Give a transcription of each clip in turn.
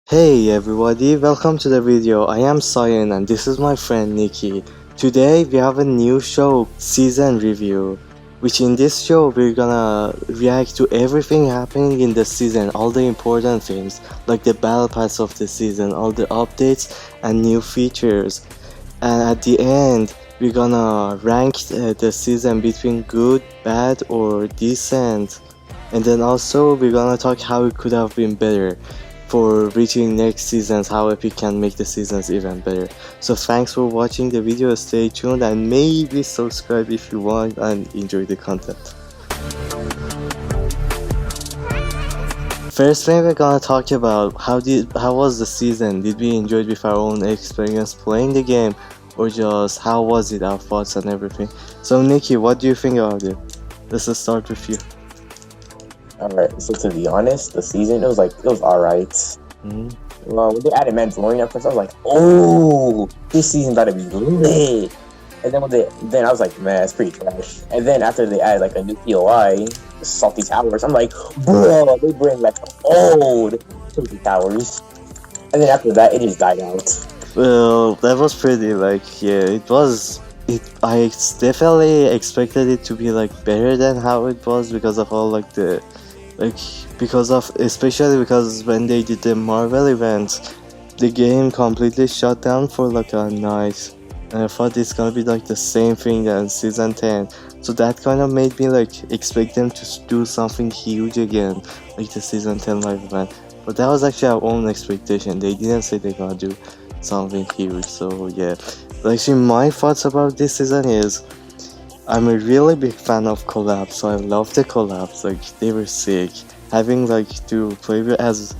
Hey everybody, welcome to the video. I am Scyan and this is my friend Nicky. Today we have a new show, season review, which in this show we're gonna react to everything happening in the season, all the important things, like the battle pass of the season, all the updates and new features. And at the end, we're gonna rank the season between good, bad or decent. And then also we're gonna talk how it could have been better for reaching next seasons, how Epic can make the seasons even better. So thanks for watching the video, stay tuned and maybe subscribe if you want and enjoy the content. First thing we're gonna talk about, how was the season? Did we enjoy it with our own experience playing the game, or just how was it, our thoughts and everything? So Nikki, what do you think about it? Let's just start with you. Alright, so to be honest, the season, it was alright. Well, when they added Mandalorian at first, I was like, oh, this season gotta be lit. And then I was like, man, it's pretty trash. And then after they added like a new POI, Salty Towers, I'm like, bro, they bring like old Salty Towers. And then after that, it just died out. Well, that was pretty it was. I definitely expected it to be better than how it was because of all especially because when they did the Marvel event, the game completely shut down for a night, and I thought it's gonna be the same thing as season 10. So that kind of made me expect them to do something huge again, like the season 10 live event. But that was actually our own expectation. They didn't say they're gonna do something huge. So yeah, actually my thoughts about this season is, I'm a really big fan of collabs, so I love the collabs, they were sick. Having to play with as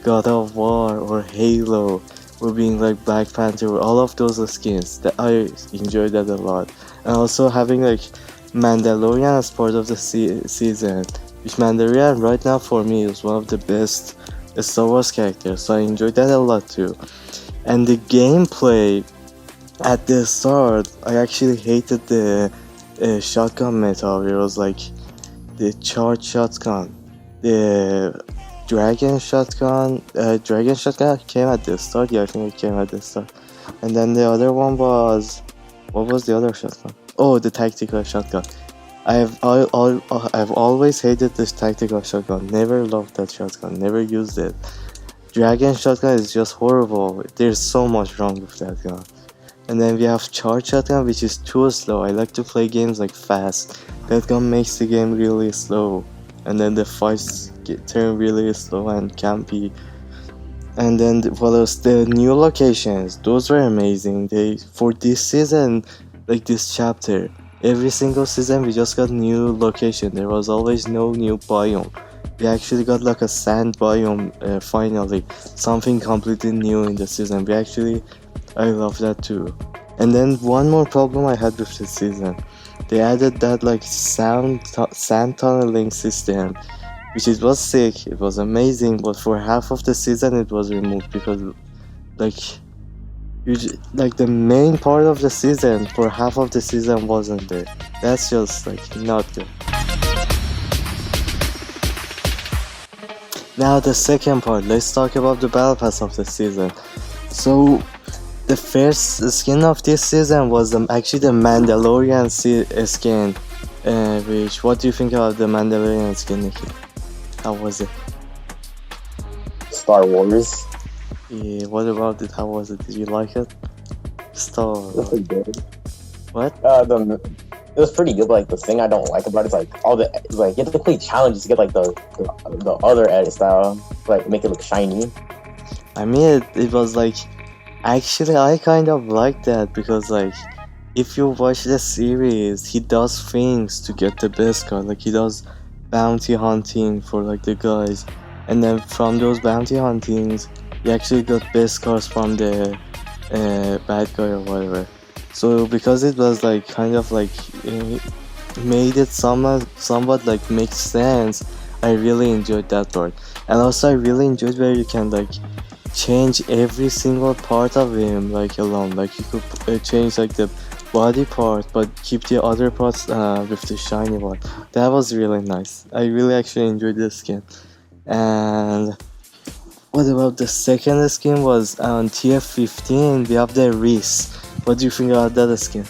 God of War or Halo, or being Black Panther, or all of those skins, that I enjoyed that a lot. And also having Mandalorian as part of the season, which Mandalorian right now for me is one of the best Star Wars characters, so I enjoyed that a lot too. And the gameplay, at the start, I actually hated the shotgun meta, where it was the charged shotgun, the dragon shotgun. Dragon shotgun came at the start. Yeah, I think it came at the start. And then the other one was, what was the other shotgun? Oh, the tactical shotgun. I've always hated this tactical shotgun. Never loved that shotgun. Never used it. Dragon shotgun is just horrible. There's so much wrong with that gun. And then we have charge shotgun, which is too slow. I like to play games fast. That gun makes the game really slow, and then the fights turn really slow and campy. And then what else? The new locations, those were amazing. They, for this season, this chapter, every single season we just got new location. There was always no new biome. We actually got a sand biome finally, something completely new in the season. I love that too. And then one more problem I had with this season, they added that sand tunneling system, which it was sick, it was amazing, but for half of the season it was removed because the main part of the season for half of the season wasn't there. That's just not good. Now the second part, let's talk about the battle pass of the season. So the first skin of this season was actually the Mandalorian skin. What do you think about the Mandalorian skin, Nikki? How was it? Star Wars. Yeah, what about it? How was it? Did you like it? Star Wars. It was pretty good. What? It was pretty good, but the thing I don't like about it is all the you have to play challenges to get the other edit style, make it look shiny. I mean, it was actually, I kind of like that because if you watch the series, he does things to get the best card. He does bounty hunting for the guys, and then from those bounty huntings, he actually got best cards from the bad guy or whatever. So because it was made it somewhat makes sense, I really enjoyed that part. And also I really enjoyed where you can change every single part of him alone. You could change the body part but keep the other parts with the shiny one. That was really nice. I really actually enjoyed this skin. And What about the second skin was on tier 15? We have the Reese. What do you think about that skin?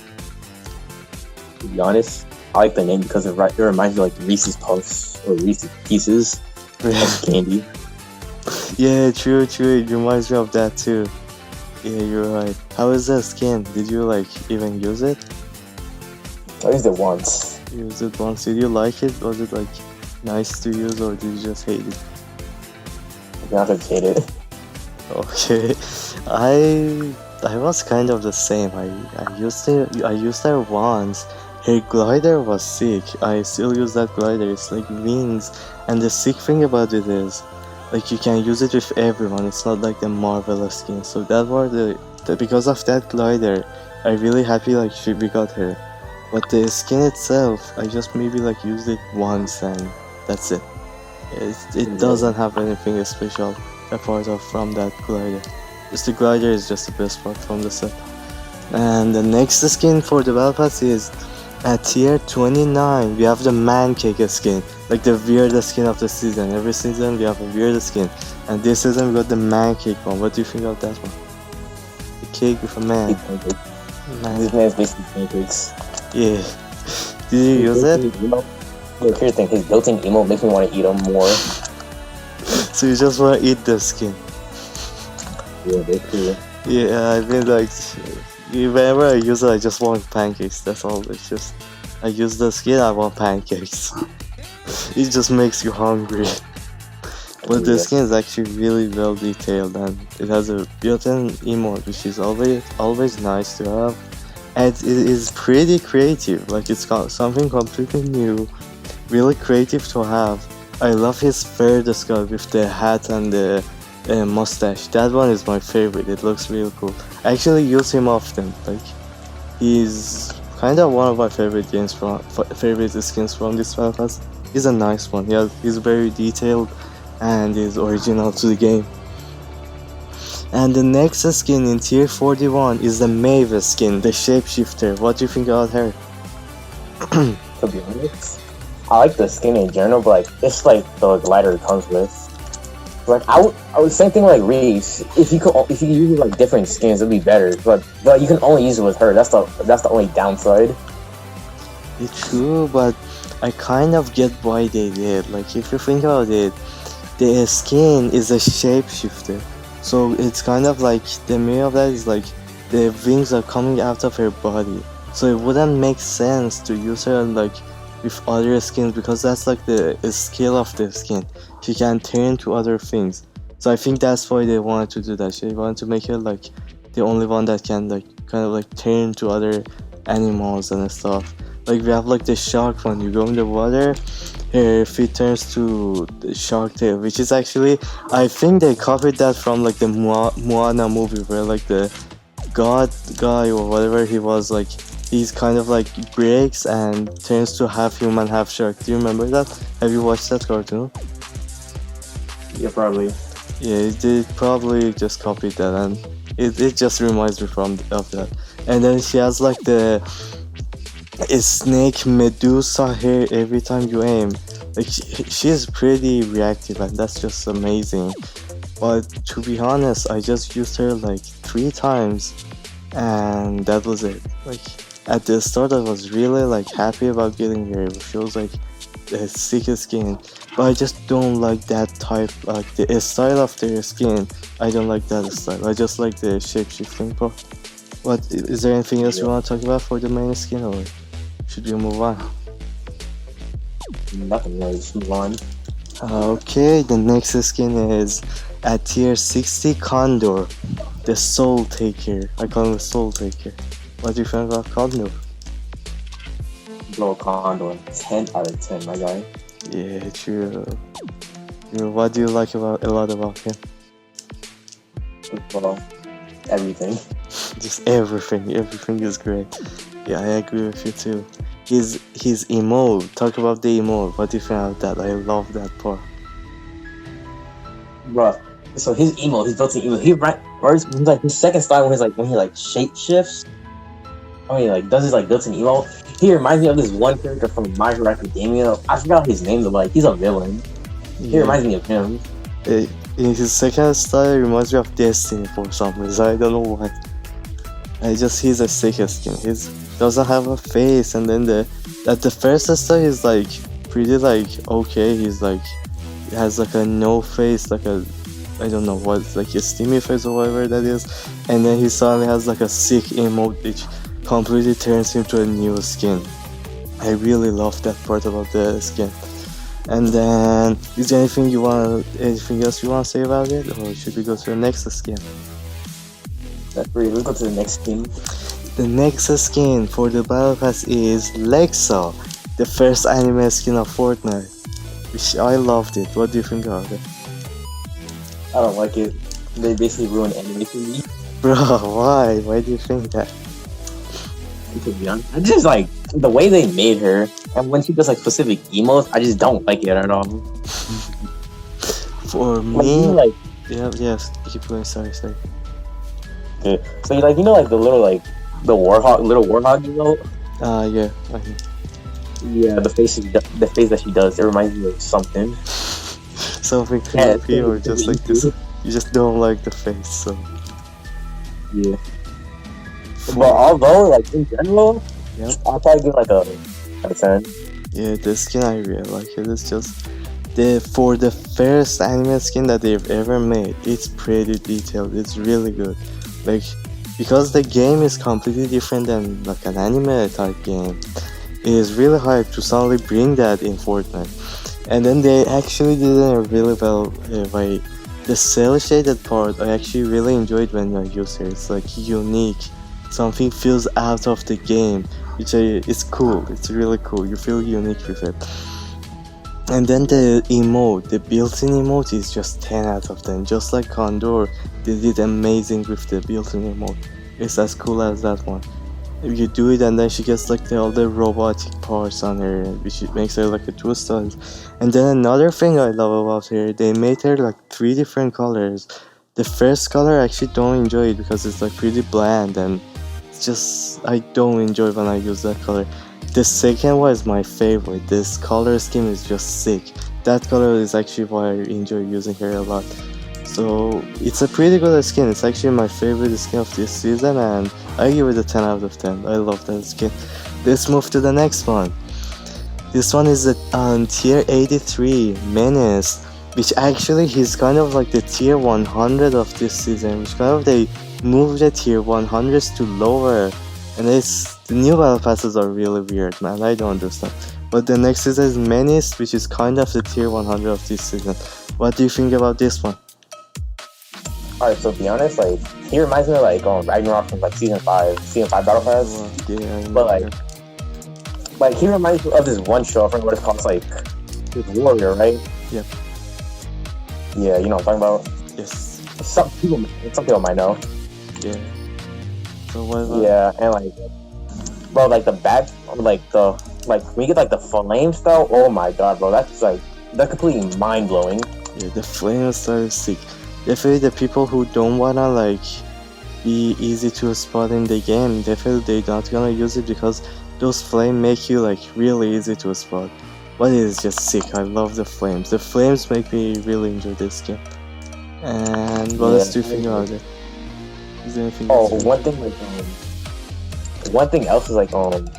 To be honest, I like the name because it reminds me of like Reese's Puffs or Reese's Pieces of candy. Yeah, true. It reminds me of that too. Yeah, you're right. How is that skin? Did you like even use it? I used it once. You used it once. Did you like it? Was it like nice to use, or did you just hate it? I just hate it. Okay, I was kind of the same. I used it once. Her glider was sick. I still use that glider. It's like wings, and the sick thing about it is, like you can use it with everyone. It's not like the Marvel skin. So that was because of that glider, I'm really happy like we got her. But the skin itself, I just maybe like used it once and that's it. It doesn't have anything special apart from that glider. Just the glider is just the best part from the set. And the next skin for the Battle Pass is at tier 29. We have the man cake skin, like the weirdest skin of the season. Every season we have a weird skin, and this season we got the man cake one. What do you think of that one? The cake with a man. This man is basically pancakes. Yeah. Did you use it? Look, here's the thing, his built-in emote makes me want to eat him more. So you just want to eat the skin? Yeah, that's cool. Yeah, I mean like, whenever I use it, I just want pancakes. That's all. It's just, I use the skin, I want pancakes. It just makes you hungry. But the skin is actually really well detailed, and it has a built-in emote, which is always nice to have. And it is pretty creative. Like it's got something completely new, really creative to have. I love his fur skull with the hat and the mustache. That one is my favorite. It looks real cool. I actually use him often. Like he's kind of one of my favorite skins from this Battle Pass. He's a nice one. Yeah, he's very detailed and is original to the game. And the next skin in tier 41 is the Maeve skin, the shapeshifter. What do you think about her? To be honest, I like the skin in general, but like it's like the glider it comes with. Like I would same thing like Reese. If you could use like different skins, it'd be better. But you can only use it with her. That's the only downside. It's true, but I kind of get why they did. Like if you think about it, the skin is a shapeshifter. So it's kind of like the meaning of that is like the wings are coming out of her body. So it wouldn't make sense to use her like with other skins because that's like the skill of the skin. She can turn to other things. So I think that's why they wanted to do that. They wanted to make her like the only one that can like kind of like turn to other animals and stuff. Like we have like the shark one. You go in the water, her feet turns to the shark tail, which is actually, I think they copied that from like the Moana movie where like the god guy or whatever he was, like he's kind of like breaks and turns to half human, half shark. Do you remember that? Have you watched that cartoon? Yeah, probably. Yeah, they probably just copied that, and it just reminds me of that. And then she has like the snake Medusa hair every time you aim. Like she's pretty reactive, and that's just amazing. But to be honest, I just used her like 3 times, and that was it. Like at the start, I was really like happy about getting her. She was like the sickest skin, but I just don't like that type, like the style of their skin. I don't like that style. I just like the shape-shifting part. What is there anything else you want to talk about for the main skin, or should we move on? Nothing, let's move on. Okay, the next skin is at tier 60 Condor, the Soul Taker. I call him the Soul Taker. What do you think about Condor? Blow Condor, 10 out of 10, my guy. Yeah, true. What do you like a lot about him? Well, everything. Just everything is great. Yeah, I agree with you too. His emote, talk about the emote. What do you think about that? I love that part. Bruh, so his emote, his built-in emote, he's like his second style when he like shape shifts. I mean, like does his like built-in emote. He reminds me of this one character from My Hero Academia. I forgot his name, but like he's a villain. He reminds me of him. In his second style, reminds me of Destiny for some reason. I don't know why. He's a sick skin. He doesn't have a face, and then the first style is like pretty like okay. He's like he has like a no face, like a I don't know what, like a steamy face or whatever that is, and then he suddenly has like a sick emote which completely turns him to a new skin. I really love that part about the skin. And then, is there anything else you want to say about it, or should we go to the next skin? That's great. Let's go to the next skin. The next skin for the Battle Pass is Lexa, the first anime skin of Fortnite, which I loved it. What do you think about it? I don't like it. They basically ruined anime for me. Bro, why? Why do you think that? To be honest, I just like the way they made her, and when she does like specific emotes, I just don't like it at all. For me, yes, keep going. Sorry. Okay. So like like the little like the little warhog emote. Yeah. Yeah, the face that she does, it reminds me of something. Something creepy, or just like this. You just don't like the face, so. Yeah. But although, like in general, I'll probably give like a 10. Yeah, the skin I really like it. It's just for the first anime skin that they've ever made. It's pretty detailed. It's really good. Like because the game is completely different than like an anime type game. It is really hard to suddenly bring that in Fortnite. And then they actually did it really well by the cell shaded part. I actually really enjoyed when I used it. It's like unique. Something feels out of the game, which it's cool. It's really cool. You feel unique with it. And then the emote, the built-in emote is just 10 out of 10. Just like Condor, they did amazing with the built-in emote. It's as cool as that one. You do it and then she gets like all the robotic parts on her, which makes her like a 2-star. And then another thing I love about her, they made her like 3 different colors. The first color I actually don't enjoy it because it's like pretty bland, and it's just I don't enjoy when I use that color. The second one is my favorite. This color scheme is just sick. That color is actually why I enjoy using her a lot. So it's a pretty good skin. It's actually my favorite skin of this season, and I give it a 10 out of 10. I love that skin. Let's move to the next one. This one is on tier 83, Menace, which actually he's kind of like the tier 100 of this season, which kind of they moved the tier 100s to lower, and the new battle passes are really weird, man. I don't understand. But the next season is Menace, which is kind of the tier 100 of this season. What do you think about this one? Alright, so to be honest, like he reminds me of like Ragnarok from like season 5 battle pass. Yeah, but like he reminds me of this one show. I forget what it's called. It's like this warrior, right? Yep. Yeah, you know what I'm talking about? Yes. Some people might know. Yeah. So what about? Yeah, and like, bro, like the back, like when you get like the flame style. Oh my god, bro, that's completely mind blowing. Yeah, the flame style is sick. Definitely the people who don't wanna like be easy to spot in the game, definitely they're not gonna use it because those flames make you like really easy to spot. But it is just sick. I love the flames. The flames make me really enjoy this game. And what else do you think about it? Is there anything else? One thing else is like hold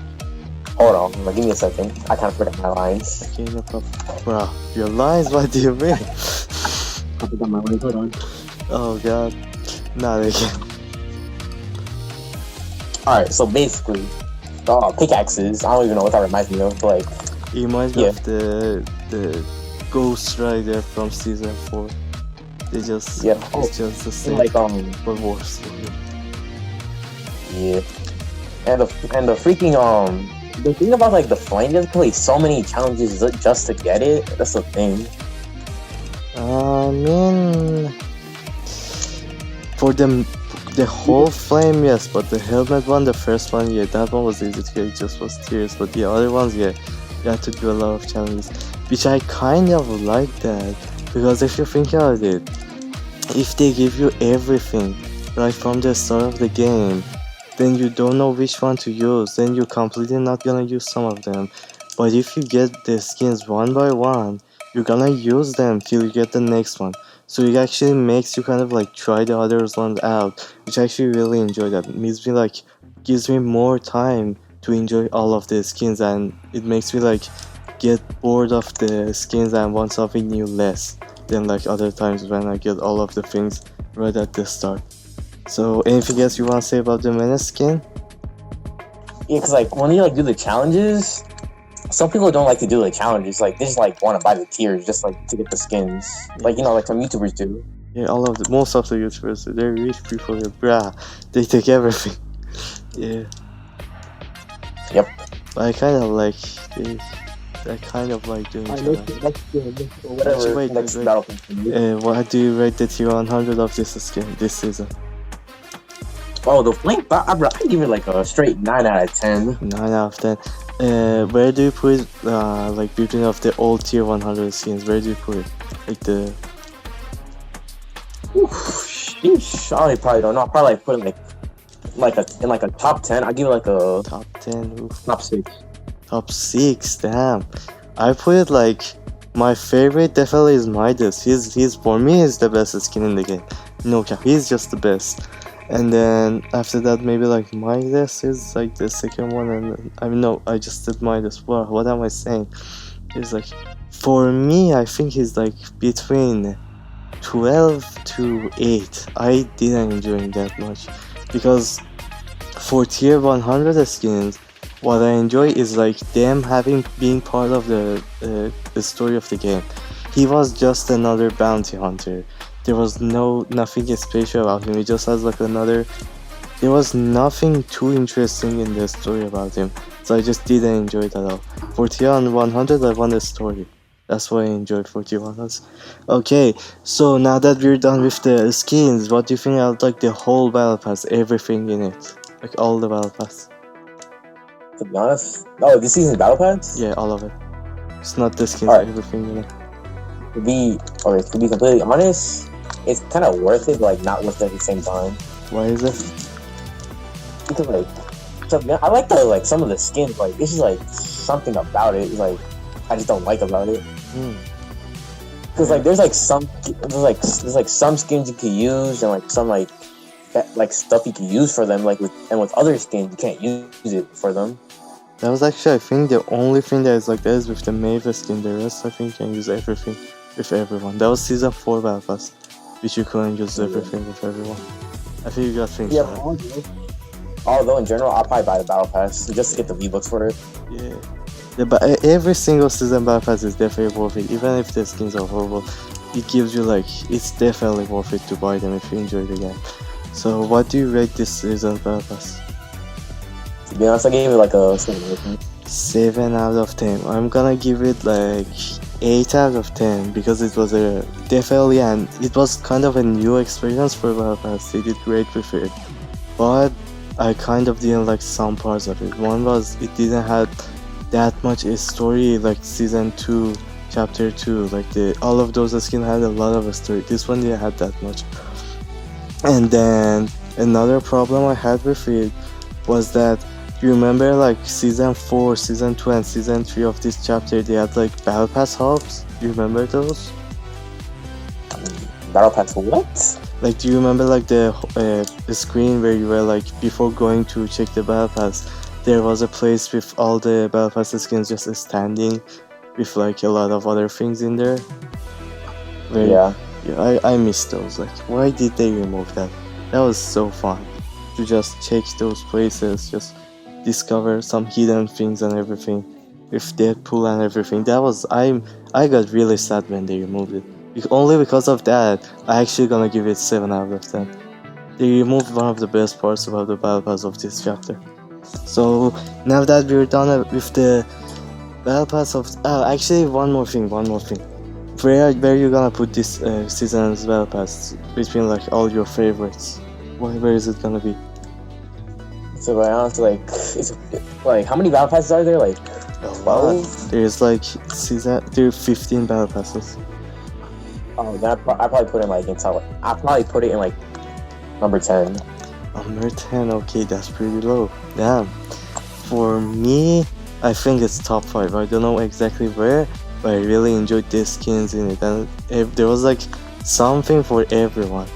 on, give me a second. I kind of forgot my lines. Okay, no problem. Bro, your lines? What do you mean? I forgot my lines. Hold on. Oh god, not again. Alright, so basically, pickaxes. I don't even know what that reminds me of, but like. It reminds me of the Ghost Rider from season 4. They just it's just the same, like but worse. Yeah, and the freaking the thing about like the flame, you have to play so many challenges just to get it. That's the thing. I mean, for the whole flame, yes, but the helmet one, the first one, yeah, that one was easy to get. It just was tears, but the other ones, yeah. You have to do a lot of challenges, which I kind of like that, because if you think about it, if they give you everything right from the start of the game, then you don't know which one to use, then you're completely not gonna use some of them. But if you get the skins one by one, you're gonna use them till you get the next one. so it actually makes you kind of like try the others ones out, which I actually really enjoy. That it gives me more time to enjoy all of the skins, and it makes me like get bored of the skins and want something new less than like other times when I get all of the things right at the start. So anything else you want to say about the Menace skin? Yeah, because like when they like do the challenges, some people don't like to do the challenges. Like they just like want to buy the tiers just like to get the skins. Like like some YouTubers do. Yeah, most of the YouTubers, they're rich people. Bruh, they take everything. Yeah. Yep. I kind of like this. I kind of like doing challenges. Whatever. Wait. What do you rate the tier 100 of this skin this season? Oh, the flank, I give it like a straight 9 out of 10. 9 out of 10. Where do you put it, like between of the old tier 100 skins? Where do you put it? Like the... Sheesh, I probably don't know. I'll probably like put it in a top 10. I'll give it like a... Top 10? Oof. Top 6. Top 6, damn. I put it like... My favorite definitely is Midas. He's for me, he's the best skin in the game. No cap, he's just the best. And then after that, maybe like Midas is like the second one, and then, I mean, no, I just did Midas. Wow, what am I saying? He's like, for me, I think he's like between 12 to 8. I didn't enjoy him that much because for tier 100 skins, what I enjoy is like them being part of the story of the game. He was just another bounty hunter. There was nothing special about him. He just has like another... There was nothing too interesting in the story about him. So I just didn't enjoy it at all. For tier 100, I want a story. That's why I enjoyed 41. Okay, so now that we're done with the skins, what do you think about like the whole battle pass, everything in it? Like all the battle pass. To be honest, this season's battle pass? Yeah, all of it. It's not the skins, right. Everything in it. To be completely honest, it's kind of worth it, but like not worth it at the same time. Why is it? Because like, I like some of the skins. Like it's just like something about it. Like I just don't like about it. Because like there's some skins you can use, and like some like stuff you can use for them. Like with other skins you can't use it for them. That was actually, I think, the only thing that is like that is with the Maeve skin. The rest, I think, you can use everything with everyone. That was season 4 battle pass, which you couldn't use everything with everyone. I think you got things. Yeah, although in general, I'll probably buy the battle pass just to get the V-Bucks for it. Yeah, but every single season battle pass is definitely worth it. Even if the skins are horrible, it gives you like, it's definitely worth it to buy them if you enjoy the game. So, what do you rate this season battle pass? To be honest, I gave it like a 7 out of 10. I'm gonna give it like 8 out of 10 because it was definitely, and it was kind of a new experience for Battle Pass. They did great with it, but I kind of didn't like some parts of it. One was it didn't have that much story like season 2, chapter 2. Like all of those skins had a lot of a story. This one didn't have that much. And then another problem I had with it was that, you remember like season 4, season 2 and season 3 of this chapter, they had like battle pass hubs? You remember those? Battle pass what? Like, do you remember like the screen where you were like, before going to check the battle pass, there was a place with all the battle pass skins just standing with like a lot of other things in there? Yeah, I missed those. Like, why did they remove that? That was so fun to just check those places, just discover some hidden things and everything with Deadpool and everything. That was, I got really sad when they removed it. Only because of that, I actually gonna give it 7 out of 10. They removed one of the best parts about the battle pass of this chapter. So now that we're done with the battle pass of, actually one more thing. Where are you gonna put this season's battle pass between like all your favorites? Where is it gonna be? So right now it's like how many battle passes are there? Like 12? There's like there are 15 battle passes. Oh, then I probably put it in like I'll probably put it in like number 10. Number 10, okay, that's pretty low. Damn. For me, I think it's top 5. I don't know exactly where, but I really enjoyed the skins in it. And there was like something for everyone.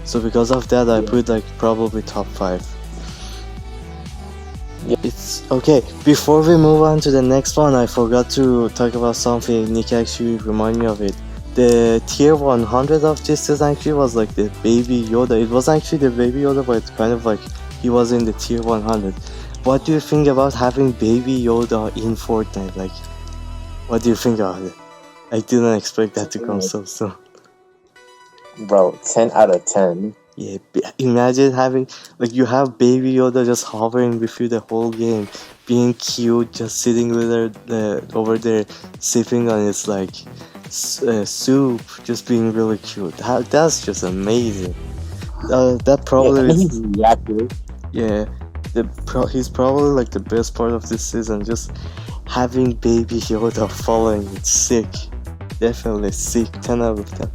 So because of that, I put like probably top 5. Yeah. It's okay. Before we move on to the next one, I forgot to talk about something. Nick actually remind me of it. The tier 100 of this season actually was like the baby Yoda. It was actually the baby Yoda, but it's kind of like he was in the tier 100. What do you think about having baby Yoda in Fortnite? Like, what do you think about it? I didn't expect that to come so soon. Bro, 10 out of 10. Yeah, imagine having, like, you have baby Yoda just hovering with you the whole game, being cute, just sitting with her over there, sipping on its like soup, just being really cute. That's just amazing. That probably he's reactive. yeah. He's probably like the best part of this season. Just having baby Yoda following, it's sick. Definitely sick. 10 out of 10.